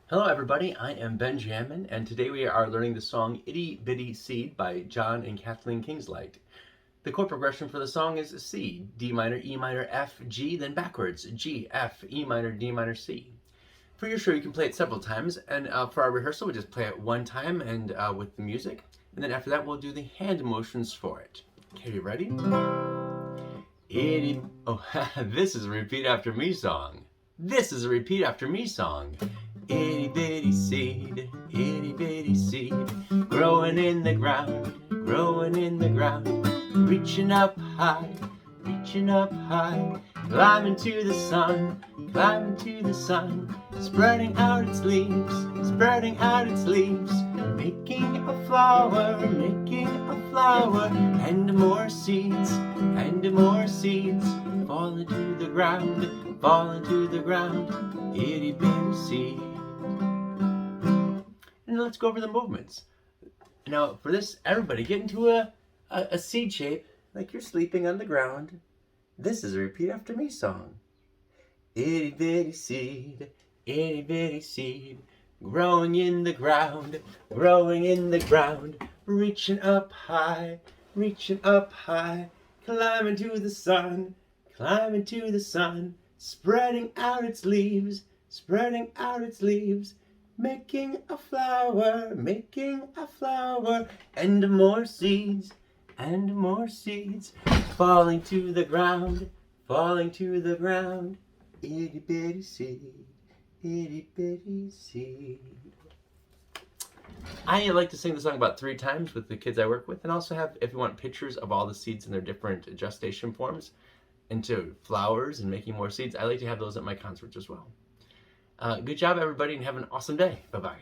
Hello everybody, I am Benjamin, and today we are learning the song Itty Bitty Seed by John and Kathleen Kingslight. The chord progression for the song is C, D minor, E minor, F, G, then backwards, G, F, E minor, D minor, C. For your show you can play it several times, and for our rehearsal we just play it one time and with the music, and then after that we'll do the hand motions for it. Okay, you ready? Itty, oh, this is a repeat after me song. This is a repeat after me song. Itty bitty seed, growing in the ground, growing in the ground, reaching up high, climbing to the sun, spreading out its leaves, making a flower, and more seeds, fall into the ground, itty bitty seed. And let's go over the movements. Now for this, everybody get into a seed shape like you're sleeping on the ground. This is a repeat after me song. Itty bitty seed, growing in the ground, reaching up high, climbing to the sun, spreading out its leaves, making a flower, and more seeds, falling to the ground, itty bitty seed. I like to sing the song about 3 times with the kids I work with, and also have, if you want, pictures of all the seeds in their different gestation forms into flowers and making more seeds. I like to have those at my concerts as well. Good job, everybody, and have an awesome day. Bye-bye.